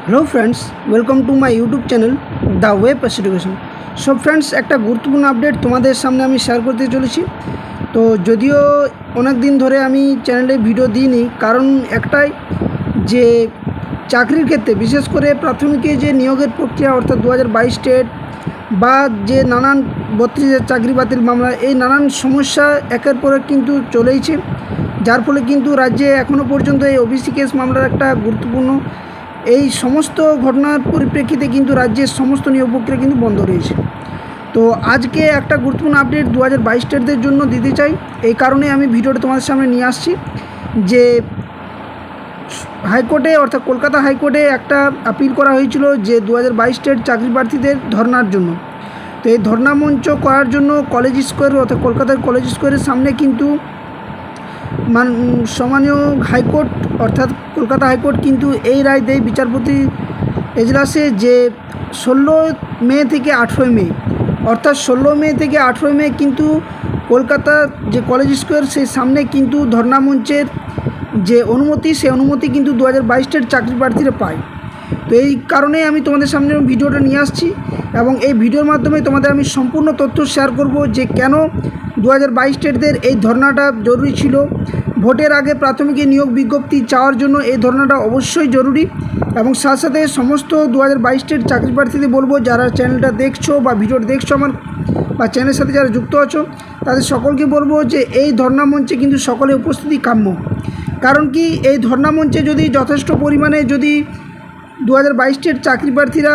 Hello friends, welcome to my YouTube channel the way pass education. সব friends, একটা গুরুত্বপূর্ণ update তোমাদের সামনে আমি শেয়ার করতে চলেছি। তো যদিও অনেক দিন ধরে আমি চ্যানেলে ভিডিও দিইনি, কারণ একটাই যে চাকরির ক্ষেত্রে বিশেষ করে প্রাথমিকে যে নিয়োগের প্রক্রিয়া অর্থাৎ 2022 টেট বা যে নানান 32 চাকরি বাতিল মামলা, এই নানান সমস্যা একের পর এক কিন্তু চলেইছে, যার ফলে কিন্তু রাজ্যে এখনও পর্যন্ত এই ওবিসি কেস মামলার একটা গুরুত্বপূর্ণ এই সমস্ত ঘটনার পরিপ্রেক্ষিতে কিন্তু রাজ্যের সমস্ত নিয়োগ প্রক্রিয়া কিন্তু বন্ধ রয়েছে। তো আজকে একটা গুরুত্বপূর্ণ আপডেট 2022 টেটদের জন্য দিতে চাই। এই কারণে আমি ভিডিওটা তোমাদের সামনে নিয়ে আসছি যে হাইকোর্টে অর্থাৎ কলকাতা হাইকোর্টে একটা আপিল করা হয়েছিল যে 2022 টেট চাকরি প্রার্থীদের ধর্নার জন্য। তো এই ধর্না মঞ্চ করার জন্য কলেজ স্কোয়ার অর্থাৎ কলকাতার কলেজ স্কোয়ারের সামনে কিন্তু সম্মানীয় হাইকোর্ট অর্থাৎ কলকাতা হাইকোর্ট কিন্তু এই রায় দেয় বিচারপতি এজলাসে যে 16 মে থেকে 18 মে অর্থাৎ 16 মে থেকে 18 মে কিন্তু কলকাতা যে কলেজ স্কোয়ার সেই সামনে কিন্তু ধর্না মঞ্চের যে অনুমতি, সেই অনুমতি কিন্তু 2022 টেট চাকরি প্রার্থীরা পায়। তো এই কারণেই আমি তোমাদের সামনে ভিডিওটা নিয়ে আসছি এবং এই ভিডিওর মাধ্যমে তোমাদের আমি সম্পূর্ণ তথ্য শেয়ার করব যে কেন 2022 টেটদের এই ধর্নাটা জরুরি ছিল। ভোটের আগে প্রাথমিক নিয়োগ বিজ্ঞপ্তি চাওয়ার জন্য এই ধর্নাটা অবশ্যই জরুরি এবং সাথে সাথে সমস্ত 2022 টেট চাকরি প্রার্থীদের বলবো, যারা চ্যানেলটা দেখছো বা ভিডিওটা দেখছো আমার বা চ্যানেলের সাথে যারা যুক্ত আছো তাদের সকলকে বলবো যে এই ধর্না মঞ্চে কিন্তু সকলে উপস্থিতি কাম্য। কারণ কি, এই ধর্না মঞ্চে যদি যথেষ্ট পরিমাণে যদি 2022 টেট চাকরি প্রার্থীরা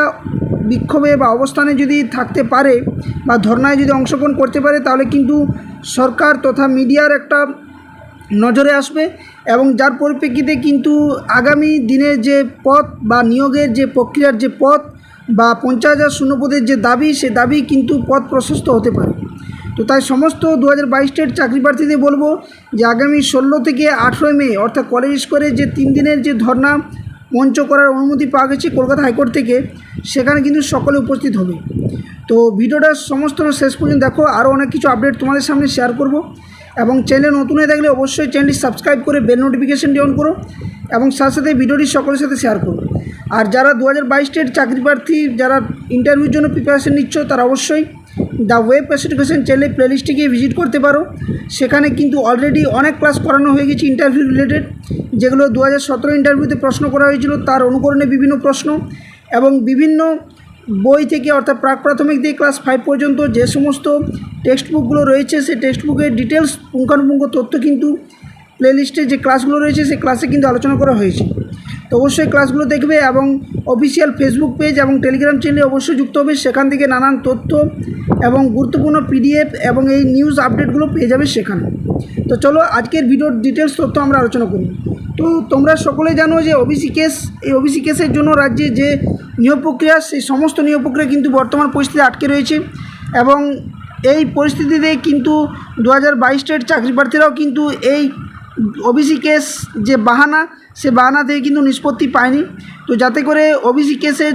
বিক্ষোভে বা অবস্থানে যদি থাকতে পারে বা ধর্নায় যদি অংশগ্রহণ করতে পারে, তাহলে কিন্তু সরকার তথা মিডিয়ার একটা নজরে আসবে এবং যার পরিপ্রেক্ষিতে কিন্তু আগামী দিনের যে পথ বা নিয়োগের যে প্রক্রিয়ার যে পথ বা 50,000 শূন্যপদের যে দাবি, সে দাবি কিন্তু পথ প্রশস্ত হতে পারে। তো তাই সমস্ত 2022 টেট চাকরি প্রার্থীদের বলবো যে আগামী 16 থেকে 18 মে অর্থাৎ কলেজ স্কোয়ারে যে 3 দিনের যে ধর্না মঞ্চ করার অনুমতি পাওয়া গেছে কলকাতা হাইকোর্ট থেকে, সেখানে কিন্তু সকলে উপস্থিত হবে। তো ভিডিওটা সমস্ত শেষ পর্যন্ত দেখো, আরও অনেক কিছু আপডেট তোমাদের সামনে শেয়ার করব এবং চ্যানেল নতুন হয়ে থাকলে অবশ্যই চ্যানেলটি সাবস্ক্রাইব করে বেল নোটিফিকেশনটি অন করো এবং সাথে সাথে ভিডিওটি সকলের সাথে শেয়ার করো। আর যারা 2022 টেট চাকরি প্রার্থী যারা ইন্টারভিউর জন্য প্রিপারেশন নিচ্ছ, তারা অবশ্যই দ্য ওয়ে পাস এডুকেশন চ্যানেলে প্লেলিস্টে গিয়ে ভিজিট করতে পারো। সেখানে কিন্তু অলরেডি অনেক ক্লাস করানো হয়ে গেছে ইন্টারভিউ রিলেটেড, যেগুলো 2017 ইন্টারভিউতে প্রশ্ন করা হয়েছিল তার অনুকরণে বিভিন্ন প্রশ্ন এবং বিভিন্ন বই থেকে অর্থাৎ প্রাক প্রাথমিক দিয়ে ক্লাস 5 পর্যন্ত যে সমস্ত টেক্সট বুকগুলো রয়েছে, সেই টেক্সট বুকের ডিটেলস পুঙ্খানুপুঙ্খ তথ্য কিন্তু প্লেলিস্টে যে ক্লাসগুলো রয়েছে সেই ক্লাসে কিন্তু আলোচনা করা হয়েছে। তো অবশ্যই ক্লাসগুলো দেখবে এবং অফিসিয়াল ফেসবুক পেজ এবং টেলিগ্রাম চ্যানেলে অবশ্যই যুক্ত হবে। সেখান থেকে নানান তথ্য এবং গুরুত্বপূর্ণ পিডিএফ এবং এই নিউজ আপডেটগুলো পেয়ে যাবে সেখানে। তো চলো আজকের ভিডিওর ডিটেলস তথ্য আমরা আলোচনা করি। তো তোমরা সকলেই জানো যে এই ওবিসি কেসের জন্য রাজ্যে যে নিয়োগ প্রক্রিয়া, সেই সমস্ত নিয়োগ প্রক্রিয়া কিন্তু বর্তমান পরিস্থিতি আটকে রয়েছে এবং এই পরিস্থিতিতে কিন্তু 2022 টেট চাকরি প্রার্থীরাও কিন্তু এই ওবিসি কেস যে বাহানা, সে বাহানা থেকে কিন্তু নিষ্পত্তি পায়নি। তো যাতে করে ওবিসি কেসের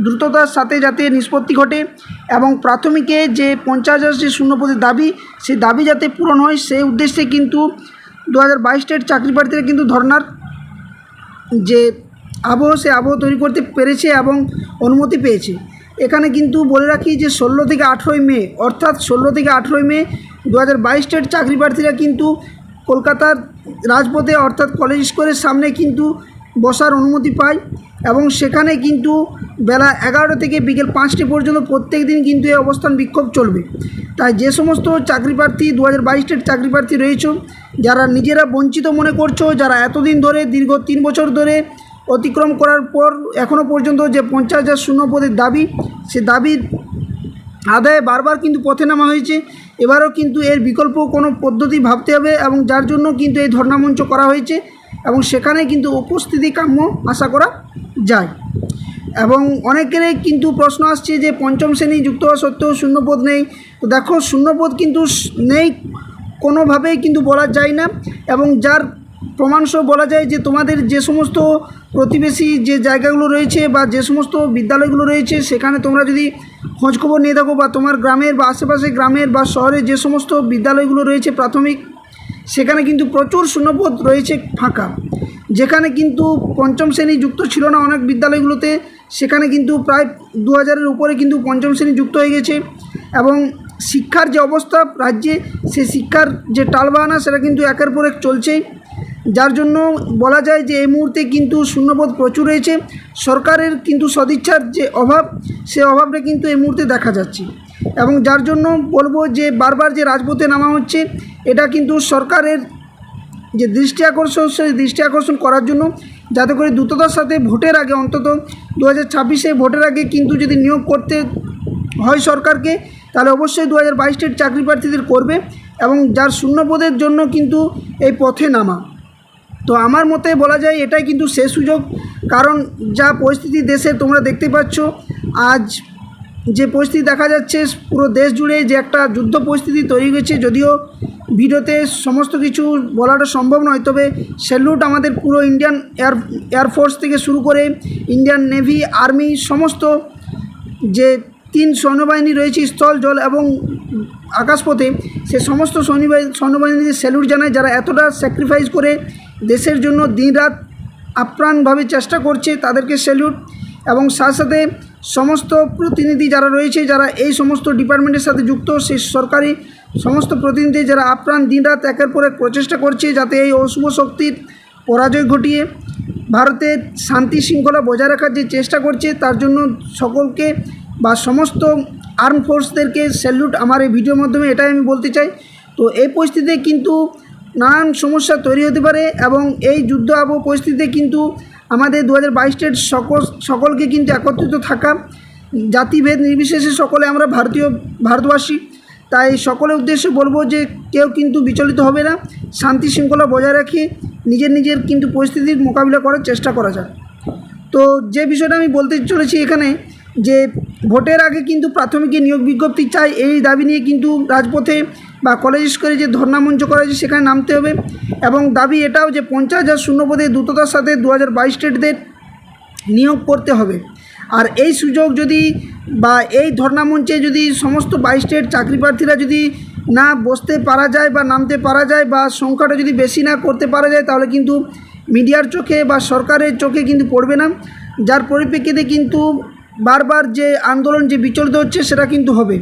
দ্রুততার সাথে যাতে নিষ্পত্তি ঘটে এবং প্রাথমিকে যে 50,000 যে শূন্যপদের দাবি, সেই দাবি যাতে পূরণ হয়, সেই উদ্দেশ্যে কিন্তু 2022 টেট চাকরি প্রার্থীরা কিন্তু ধর্নার যে আবহ, সে আবহ তৈরি করতে পেরেছে এবং অনুমতি পেয়েছে। এখানে কিন্তু বলে রাখি যে 16 থেকে 18 মে অর্থাৎ 16 থেকে 18 মে 2022 টেট চাকরি প্রার্থীরা কিন্তু কলকাতার রাজপথে অর্থাৎ কলেজ স্কোয়ারের সামনে কিন্তু বসার অনুমতি পায় এবং সেখানে কিন্তু বেলা 11টা থেকে বিকেল 5টা পর্যন্ত প্রত্যেক দিন কিন্তু এই অবস্থান বিক্ষোভ চলবে। তাই যে সমস্ত চাকরি প্রার্থী 2022 টেট চাকরি প্রার্থী রয়েছে, যারা নিজেরা বঞ্চিত মনে করছো, যারা এতদিন ধরে দীর্ঘ 3 বছর ধরে অতিক্রম করার পর এখনও পর্যন্ত যে 50,000 শূন্যপদের দাবি, সে দাবি আদায়ে বারবার কিন্তু পথে নামা হয়েছে, এবারও কিন্তু এর বিকল্প কোনো পদ্ধতি ভাবতে হবে এবং যার জন্য কিন্তু এই ধর্না মঞ্চ করা হয়েছে এবং সেখানে কিন্তু উপস্থিতি কাম্য আশা করা যায়। এবং অনেকেরই কিন্তু প্রশ্ন আসছে যে পঞ্চম শ্রেণী যুক্ত হওয়া সত্ত্বেও শূন্যপদ নেই। তো দেখো, শূন্যপদ কিন্তু নেই কোনোভাবেই কিন্তু বলা যায় না এবং যার প্রমাণসহ বলা যায় যে তোমাদের যে সমস্ত প্রতিবেশী যে জায়গাগুলো রয়েছে বা যে সমস্ত বিদ্যালয়গুলো রয়েছে, সেখানে তোমরা যদি খোঁজখবর নিয়ে থাকো বা তোমার গ্রামের বা আশেপাশে গ্রামের বা শহরের যে সমস্ত বিদ্যালয়গুলো রয়েছে প্রাথমিক, সেখানে কিন্তু প্রচুর শূন্যপদ রয়েছে ফাঁকা। যেখানে কিন্তু পঞ্চম শ্রেণী যুক্ত ছিল না অনেক বিদ্যালয়গুলোতে, সেখানে কিন্তু প্রায় 2000-এর উপরে কিন্তু পঞ্চম শ্রেণী যুক্ত হয়ে গেছে। এবং শিক্ষার যে অবস্থা রাজ্যে, সে শিক্ষার যে টালবাহানা সেটা কিন্তু একের পর এক চলছেই, যার জন্য বলা যায় যে এই মুহূর্তে কিন্তু শূন্যপদ প্রচুর রয়েছে। সরকারের কিন্তু সদিচ্ছার যে অভাব, সে অভাবটা কিন্তু এই মুহূর্তে দেখা যাচ্ছে। এবং যার জন্য বলবো যে বারবার যে রাজপথে নামা হচ্ছে, এটা কিন্তু সরকারের যে দৃষ্টি আকর্ষণ, সেই দৃষ্টি আকর্ষণ করার জন্য, যাতে করে দ্রুততার সাথে ভোটের আগে, অন্তত 2026-এ ভোটের আগে কিন্তু যদি নিয়োগ করতে হয় সরকারকে, তাহলে অবশ্যই 2022-এর চাকরি প্রার্থীদের করবে। এবং যার শূন্যপদের জন্য কিন্তু এই পথে নামা, তো আমার মতে বলা যায় এটাই কিন্তু শেষ সুযোগ। কারণ যা পরিস্থিতি দেশে তোমরা দেখতে পাচ্ছ, আজ যে পরিস্থিতি দেখা যাচ্ছে পুরো দেশ জুড়ে, যে একটা যুদ্ধ পরিস্থিতি তৈরি হয়েছে। যদিও ভিডিওতে সমস্ত কিছু বলাটা সম্ভব নয়, তবে স্যালুট আমাদের পুরো ইন্ডিয়ান এয়ারফোর্স থেকে শুরু করে ইন্ডিয়ান নেভি, আর্মি, সমস্ত যে 3 সৈন্যবাহিনী রয়েছে স্থল, জল এবং আকাশপথে, সে সমস্ত সৈন্যবাহিনীকে স্যালুট জানায়, যারা এতটা স্যাক্রিফাইস করে দেশের জন্য দিনরাত আপ্রাণভাবে চেষ্টা করছে, তাদেরকে স্যালুট। এবং সাথে সাথে সমস্ত প্রতিনিধি যারা রয়েছে, যারা এই সমস্ত ডিপার্টমেন্টের সাথে যুক্ত, সেই সরকারি সমস্ত প্রতিনিধি যারা আপ্রাণ দিনরাত একের পর এক প্রচেষ্টা করছে, যাতে এই অশুভ শক্তির পরাজয় ঘটিয়ে ভারতের শান্তি শৃঙ্খলা বজায় রাখার যে চেষ্টা করছে, তার জন্য সকলকে বা সমস্ত আর্ম ফোর্সদেরকে স্যালুট আমার এই ভিডিওর মাধ্যমে, এটাই আমি বলতে চাই। তো এই পরিস্থিতিতে কিন্তু নানান সমস্যা তৈরি হতে পারে, এবং এই যুদ্ধ আবহ পরিস্থিতিতে কিন্তু আমাদের 2022-এর সকলকে কিন্তু একত্রিত থাকা, জাতিভেদ নির্বিশেষে সকলে আমরা ভারতবাসী, তাই সকলের উদ্দেশ্যে বলবো যে কেউ কিন্তু বিচলিত হবে না, শান্তি শৃঙ্খলা বজায় রেখে নিজের কিন্তু পরিস্থিতির মোকাবিলা করার চেষ্টা করা যায়। তো যে বিষয়টা আমি বলতে চলেছি এখানে, যে ভোটের আগে কিন্তু প্রাথমিক নিয়োগ বিজ্ঞপ্তি চাই, এই দাবি নিয়ে কিন্তু রাজপথে বা কলেজ স্কুলে যে ধর্ণা মঞ্চ করা হয়েছে সেখানে নামতে হবে। এবং দাবি এটাও যে 50,000 শূন্যপদে দ্রুততার সাথে 2022 স্টেটদের নিয়োগ করতে হবে। আর এই সুযোগ যদি বা এই ধর্ণা মঞ্চে যদি সমস্ত 22 স্টেট চাকরি প্রার্থীরা যদি না বসতে পারা যায় বা নামতে পারা যায়, বা সংখ্যাটা যদি বেশি না করতে পারা যায়, তাহলে কিন্তু মিডিয়ার চোখে বা সরকারের চোখে কিন্তু পড়বে না, যার পরিপ্রেক্ষিতে কিন্তু বারবার যে আন্দোলন যে বিচলিত হচ্ছে সেটা কিন্তু হবে।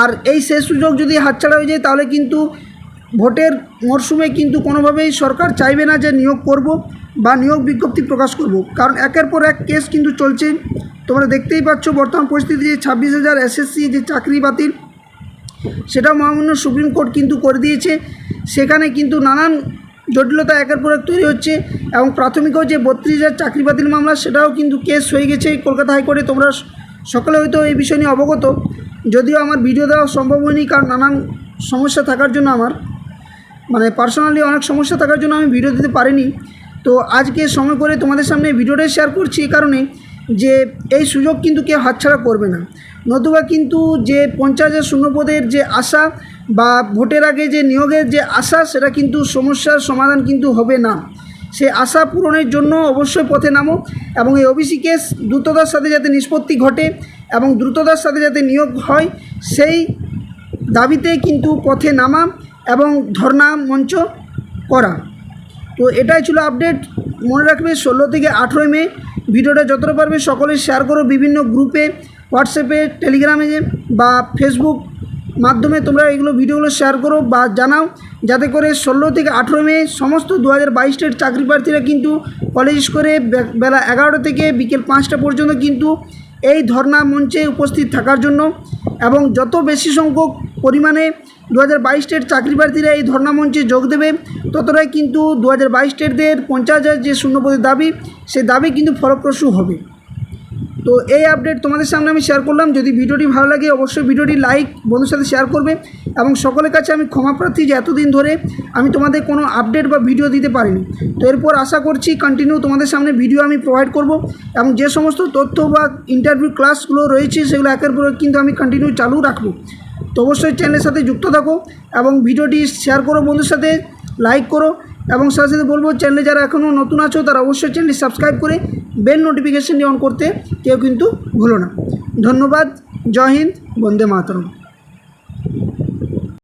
আর এই শেষ সুযোগ যদি হাতছাড়া হয়ে যায়, তাহলে কিন্তু ভোটের মরশুমে কিন্তু কোনোভাবেই সরকার চাইবে না যে নিয়োগ করব বা নিয়োগ বিজ্ঞপ্তি প্রকাশ করব, কারণ একের পর এক কেস কিন্তু চলছে। তোমরা দেখতেই পাচ্ছ বর্তমান পরিস্থিতি, যে 26,000 এসএসসি যে চাকরি বাতিল, সেটা মহামান্য সুপ্রিম কোর্ট কিন্তু করে দিয়েছে। সেখানে কিন্তু নানান জটিলতা একের পর এক তৈরি হচ্ছে। এবং প্রাথমিকও যে 32,000 চাকরি বাতিল মামলা, সেটাও কিন্তু কেস হয়ে গেছে কলকাতা হাইকোর্টে। তোমরা সকলে হয়তো এই বিষয় নিয়ে অবগত, যদিও আমার ভিডিও দেওয়া সম্ভব হয়নি, কারণ নানান সমস্যা থাকার জন্য, আমার পার্সোনালি অনেক সমস্যা থাকার জন্য আমি ভিডিও দিতে পারিনি। তো আজকে সময় করে তোমাদের সামনে ভিডিওটাই শেয়ার করছি, এই কারণে যে এই সুযোগ কিন্তু কেউ হাতছাড়া করবে না, নতুবা কিন্তু যে 50,000 শূন্যপদের যে আশা বা ভোটের আগে যে নিয়োগের যে আশা, সেটা কিন্তু সমস্যার সমাধান কিন্তু হবে না। সেই আশা পূরণের জন্য অবশ্যই পথে নামো, এবং এই ওবিসি কেস দ্রুততার সাথে যাতে নিষ্পত্তি ঘটে এবং দ্রুততার সাথে যাতে নিয়োগ হয়, সেই দাবিতে কিন্তু পথে নামা এবং ধর্ণা মঞ্চ করা। তো এটাই ছিল আপডেট। মনে রাখবে 16 থেকে 18 মে ভিডিওটা যতটা পারবে সকলে শেয়ার করো, বিভিন্ন গ্রুপে, হোয়াটসঅ্যাপে, টেলিগ্রামে বা ফেসবুক মাধ্যমে তোমরা এগুলো ভিডিওগুলো শেয়ার করো বা জানাও, যাতে করে 16 থেকে 18 মে সমস্ত 2022 স্টেট চাকরি প্রার্থীরা কিন্তু কলেজ করে বেলা 11টা থেকে বিকেল 5টা পর্যন্ত কিন্তু এই ধর্ণা মঞ্চে উপস্থিত থাকার জন্য, এবং যত বেশি সংখ্যক পরিমাণে 2022 স্টেট চাকরি প্রার্থীরা এই ধর্ণা মঞ্চে যোগ দেবে, ততটাই কিন্তু 2022 স্টেটদের 50,000 যে শূন্যপদের দাবি, সেই দাবি কিন্তু ফলপ্রসূ হবে। তো এই আপডেট তোমাদের সামনে আমি শেয়ার করলাম। যদি ভিডিওটি ভালো লাগে অবশ্যই ভিডিওটি লাইক, বন্ধুর সাথে শেয়ার করবে। এবং সকলের কাছে আমি ক্ষমা প্রার্থী যে এতদিন ধরে আমি তোমাদের কোনো আপডেট বা ভিডিও দিতে পারিনি। তো এরপর আশা করছি কন্টিনিউ তোমাদের সামনে ভিডিও আমি প্রোভাইড করব, এবং যে সমস্ত তথ্য বা ইন্টারভিউ ক্লাসগুলো রয়েছে সেগুলো একের পর এক কিন্তু আমি কন্টিনিউ চালু রাখবো। তো অবশ্যই চ্যানেলের সাথে যুক্ত থাকো এবং ভিডিওটি শেয়ার করো, বন্ধুর সাথে লাইক করো, এবং সাথে সাথে বলবো চ্যানেলে যারা এখনও নতুন আছো তারা অবশ্যই চ্যানেলটি সাবস্ক্রাইব করে বেল নোটিফিকেশনটি অন করতে কেউ কিন্তু ভুলো না। ধন্যবাদ। জয় হিন্দ, বন্দে মাতরম।